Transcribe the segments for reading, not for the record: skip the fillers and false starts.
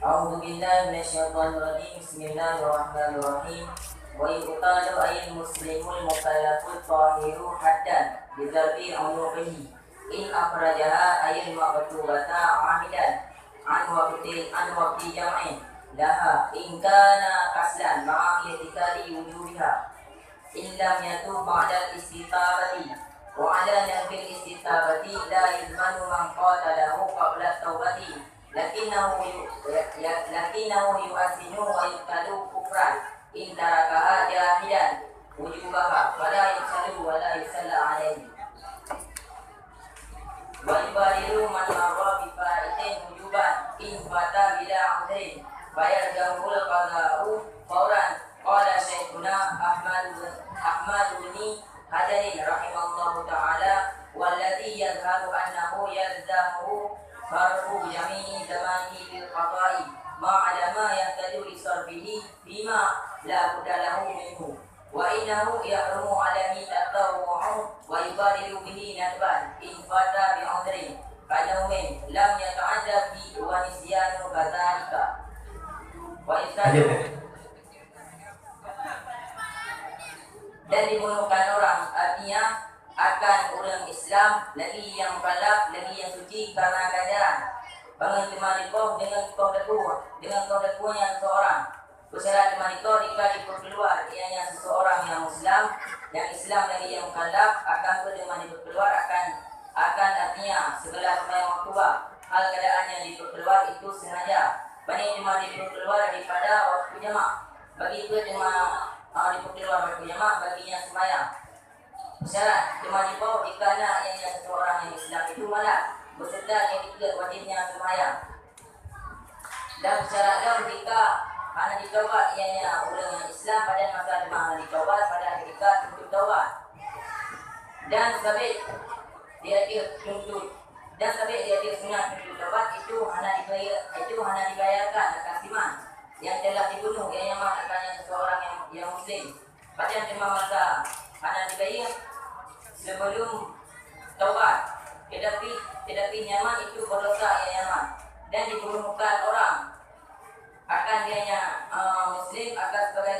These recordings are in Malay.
A'udzu billahi minasyaitonir rajim. Bismillahirrahmanirrahim. Wa yuqalu ayyul muslimul mukallaful tahiru haddan bidzarbi unuqihi in akhrajaha ayyul maqtubata amidan an waqti jam'in laha in kana kaslan ma'a i'tikadi wujubiha in lam yatub ba'da istitabati wa 'ala nabil istitabati la yuzmanu man qatalahu qabla taubati lakinahu yu'asinu wa yuqalu kufran in tarakaha jahidan wujubaha fala yusallu wa la yusalla alaihi wa yubariru man marra bi fa'itin wujuban in fata bila udrin bayar jamul qada'u fauran qala syekhuna Ahmad bin Hajarin rahimallahu ta'ala walladhi yadhharu annahu yalzamuhu farqu jami'i zamanihi bil qada'i ma'ala ma yahtaju li sarfihi bima la budda lahu minhu wa innahu yahrumu alaihi tatawwu'u wa yubadilu bihi nadban in fata bi udrin kanaumin lam yata'adda bi wa nisyanu kadhalika wa istadu dan dibunuhkan orang, artinya akan orang Islam lagi yang balak, lagi yang suci karena ganjaran bangun temanikoh dengan kau seseorang bersyarat temanikoh jika diperkeluar ianya seseorang yang Islam lagi yang mukallaf akan diperkeluar akan artinya segala sembahyang maktubah hal keadaan yang diperkeluar itu sengaja banding cuma diperkeluar daripada waktu jamak bagi itu cuma diperkeluar waktu jamak baginya sembahyang. Syarat cuma dibawa jika ianya seseorang yang Islam itu malah beserta yang ketiga wajibnya sembahyang. Dan syarat lain jika hanya ditaubat ianya orang yang Islam pada masa hanya ditaubat pada ketika tuntut taubat. Dan sabit dia tuntut sunat tuntut taubat itu hanya dibayarkan akan siman yang telah dibunuh ianya akan seseorang yang Muslim. Pada cuma masa hanya dibayar sebelum taubat, tetapi nyaman itu berdosa yang nyaman dan dibunuhkan orang akan dianya Muslim akan sebagai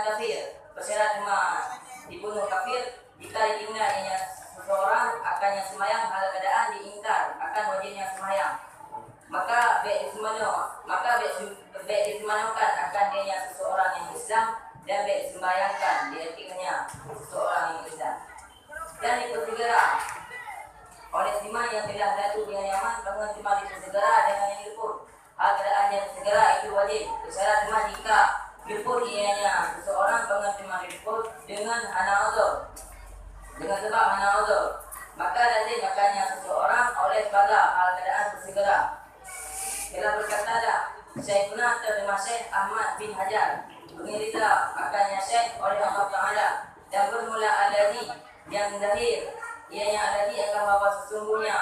kafir bersyarat cuma dibunuh kafir jika ditinggal ianya seseorang akan yang sembahyang hal keadaan diingkar akan wajibnya sembahyang maka disemanukan akan dianya seseorang yang Islam dan disembahyangkan diartikannya seseorang yang Islam dan dipersegera oleh iman yang telah datu dengan nyaman bangun cuma dipersegera dengan yang luput hal keadaan yang segera itu wajib bersyarat cuma jika luput ianya seseorang bangun cuma luput dengan hana uzur dengan sebab hana uzur maka lazim makanya seseorang oleh pada hal keadaan bersegera telah berkata dah Syekhuna terima Syekh Ahmad bin Hajar mengiritlah makanya Syekh oleh Allah Ta'ala dan bermula alladhi yang lahir ianya alladhi akan bahawa sesungguhnya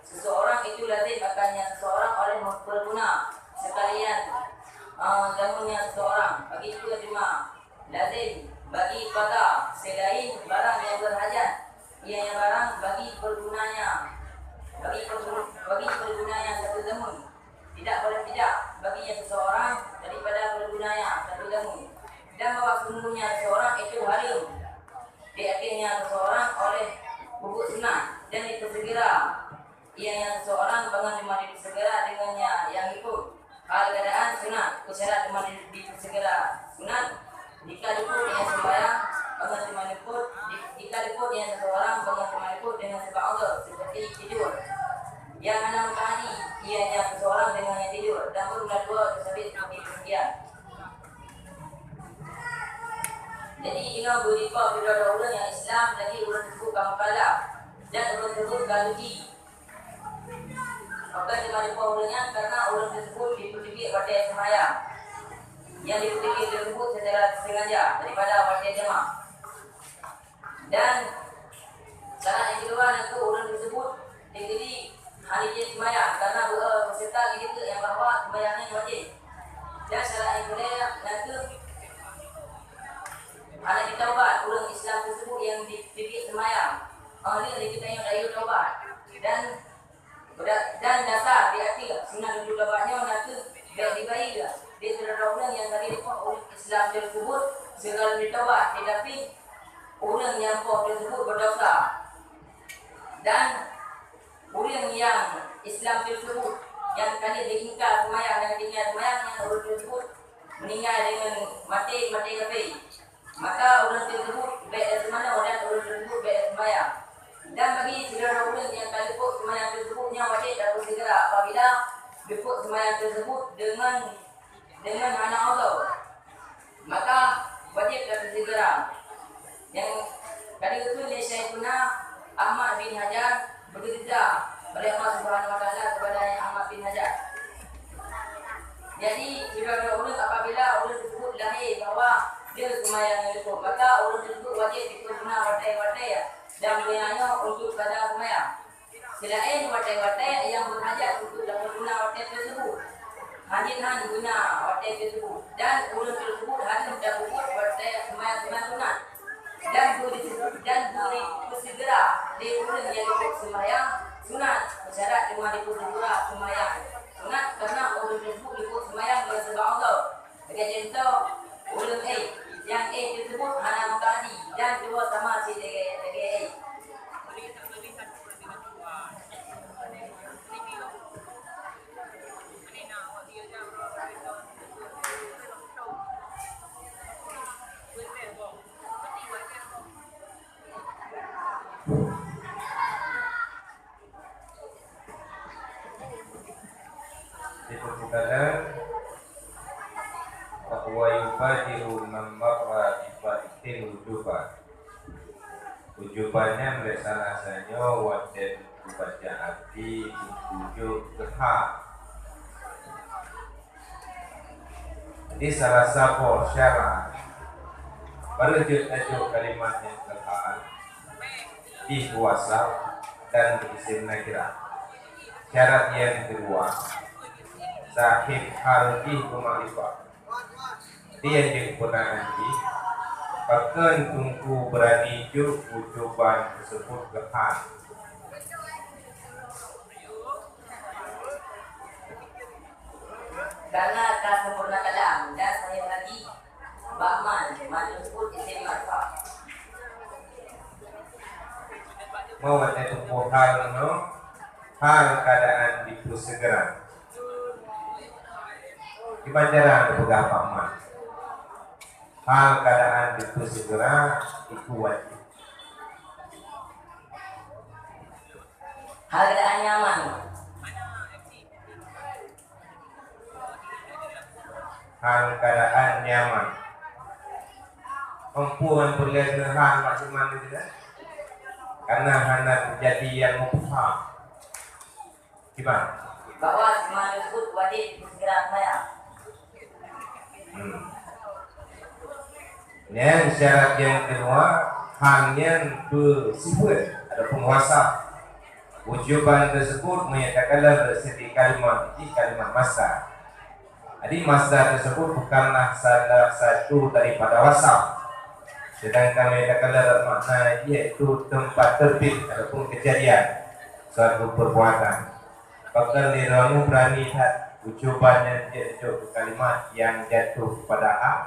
seseorang itu lazim akannya seseorang oleh berguna sekalian zamannya seseorang bagi itu cuma lazim bagi pada selain barang yang berhajat ianya barang bagi pergunanya satu zaman tidak boleh tidak baginya seseorang daripada bergunanya satu zaman dan bahawa sungguhnya seseorang itu harim diartinya seseorang oleh bubuk sunat dan dipersegera ianya seseorang bangun cuma dipersegera dengannya yang ikut hal keadaan sunat bersyarat cuma dipersegera sunat jika luput yang sembahyang bangun cuma luput jika luput yang seseorang bangun cuma luput dengan sebab Allah seperti tidur yang 6 kali ianya seseorang dengan yang tidur dan berulang dua tersebut seperti demikian. Jadi ina beripa kepada orang yang Islam lagi orang tersebut kamu kalah dan orang tersebut galuji. Maka cuma dipa orangnya karena orang tersebut dipertikik pada sembahyang yang dipertikik tersebut secara sengaja daripada pada jemaah. Dan syarat yang kedua itu orang tersebut jadi hari dia sembahyang karena peserta kita yang bahawa sembahyangnya wajib. Dan syarat yang kedua nanti ada ditaubat orang Islam tersebut yang dipikir sembahyang. Dia dikitanya dari taubat dan dasar di hati sunat dulu taubatnya nanti baik dibayi juga. Dia saudara orang yang tadi orang Islam tersebut segala ditawar, tetapi orang yang tersebut berdosa. Dan orang yang Islam tersebut yang tadi diingkar semayang dan tinggal semayang yang orang tersebut meninggal dengan mati kafir, maka orang tersebut baik semana orang tersebut baik semayang. Dan bagi saudara orang yang tak luput semayang tersebutnya wajib dapat segera apabila luput semayang tersebut dengan anak Allah, maka wajib dapat segera. Yang tadi itu dia Syekhuna Ahmad bin Hajar bekerja oleh Allah Subhanahu Wa Taala kepada yang Ahmad bin Hajar. Jadi saudara orang apabila orang tersebut lahir bahawa dia semayang yang luput, maka orang tersebut wajib diperguna watai-watai dan gunanya untuk pada semayang. Selain watai-watai yang berhajat untuk dapat guna watai tersebut, hanya guna watai tersebut, dan orang tersebut hanya dapat watai semayang sunat. Dan boleh bersegera dia orang yang luput semayang sunat, syarat cuma dipersegera semayang sunat karena orang tersebut luput semayang dengan sebab Allah. Bagi contoh, orang yang tersebut hanya mengkaji dan dua sama si lagi. Diperkatakan bahwa yufadiru mammarra bifaitil wujuban. Wujubannya melaksanakannya wajib dibaca arti wujud kehak. Jadi salah satu syarat tajuk kalimat yang kehak di wasaf dan isim nakirah. Syarat yang kedua, sahib harfi ma'rifah. Dia digunakan di bahkan tunggu berani juk wujuban tersebut ke hal. Karena tak sempurna kalam dan saya lagi bahman tersebut isim ma'rifah. Mau ada tunggu hal no, hal keadaan itu segera. Dibacaran beberapa bahman. Hal keadaan itu segera itu wajib. Hal keadaan nyaman. Hal keadaan nyaman. Perempuan boleh hal macam-macam tidak? Karena hanya terjadi yang mubham. Gimana? Bahwa semua tersebut wajib segera semayang. Yang syarat yang kedua hanya bersifat ada penguasa. Wujuban tersebut menyatakan bersedi kalimat ini kalimat masdar. Jadi masdar tersebut bukanlah salah satu daripada wasaf. Sedangkan menyatakan makna iaitu tempat terbit ataupun kejadian suatu perbuatan. Bahkan diramu berani lihat wujuban yang jatuh kalimat yang jatuh kepada hak.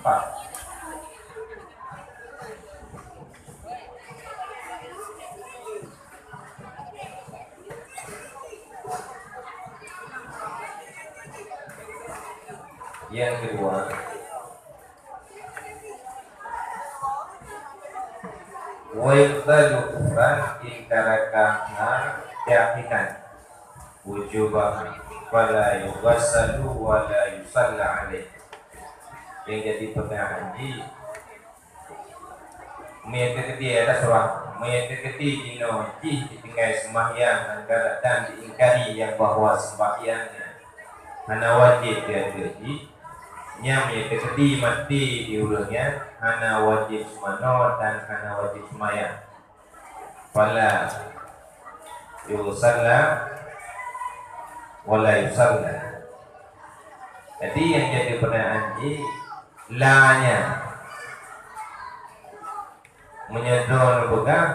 Pak. Yang kedua, wa yuqtalu kufran in tarakahna yaqinan wujubah wala yughassalu wala yusalla alaih. Yang jadi pertanyaan haji meyakiti ada surah meyakiti dino haji ditinggal sembahyang dan diingkari yang bahwa sembahyangnya hana wajib dia haji yang meyakiti mati diulangnya hana wajib semano dan hana wajib sembahyang fala yusalla wala yusalla. Jadi yang jadi pertanyaan haji lanya menyedon bukan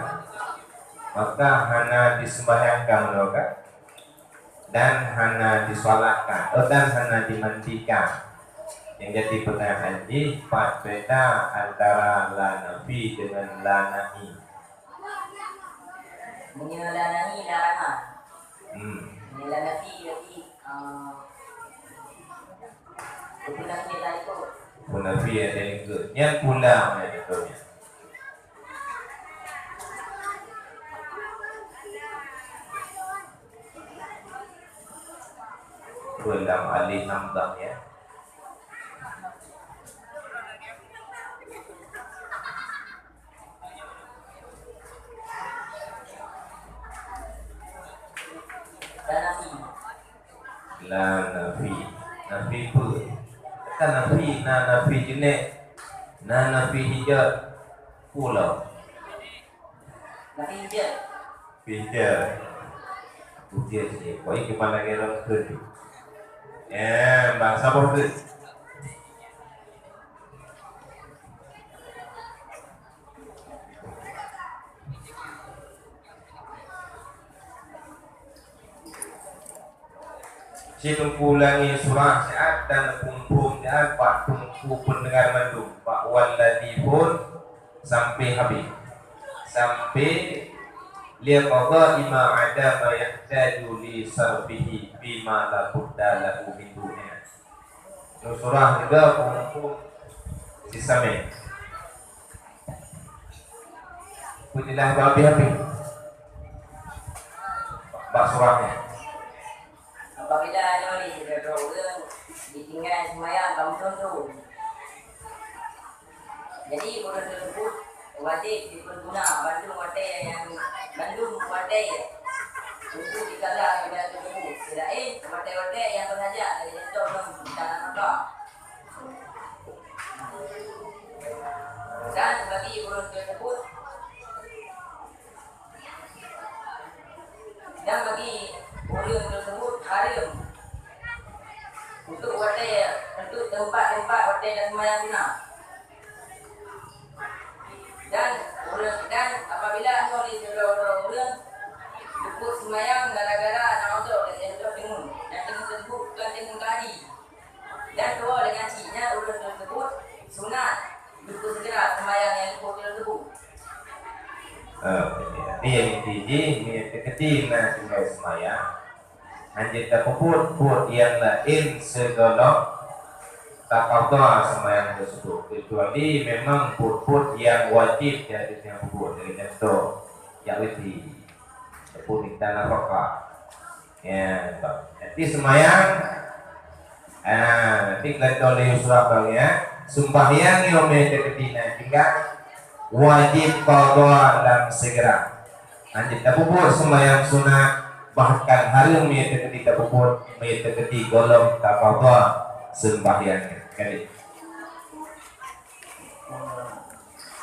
maka hana disembahyangkan mereka dan hana disolatkan dan hana dimandikan. Yang jadi pertanyaan haji apa beda antara la nafi dengan la nahi? Mengenai la nahi larangan. La nafi jadi kepunafian tadi tu. Punafian yang ke yang pulang ya betulnya. Pulang alih hamzah ya. La nafi nafi pun kan nafi na nafi jenis na nafi hijab pulau Nafi hijab. hijab ujian ni kau ini kemana kerana kerja bangsa boleh si tungkulangi surah saat dan kumpul dan pak tungku pendengar mandum pak waladi pun sampai habis sampai liya qadha ima ada ma yahtaju li sarfihi bima la budda lahu min dunya. Surah juga kumpul sisame pujilah babi habis pak surahnya. Apabila nulis ada orang ditinggal sembahyang kamu contoh. Jadi orang tersebut wajib diperguna Bandung Wadai untuk dikalah kepada tersebut. Selain Wadai yang berhajat dari itu belum tanah apa. Dan bagi orang tersebut dan bagi orang tersebut haram untuk wadai untuk tempat-tempat wadai dan sembahyang sunnah. Dan apabila nulis orang luput sembahyang gara-gara nak untuk dan dengung tersebut bukan dengung tadi dan keluar dengan ciknya orang tersebut sunat luput segera sembahyang yang luput tersebut. Ini yang inti kecil nak tinggal semaya. Anjir tak puput yang lain segala tak kata sembahyang tersebut kecuali memang puput yang wajib jadi yang puput dari contoh yang lebih puput di tanah rokok. Ya, jadi sembahyang nanti kita oleh surah ya sembahyang yang ketina tinggal wajib qadha dalam segera. Anjir tak puput sembahyang sunat bahkan harum ketika puput ketika golong tak qadha sembahyang kali.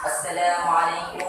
Assalamualaikum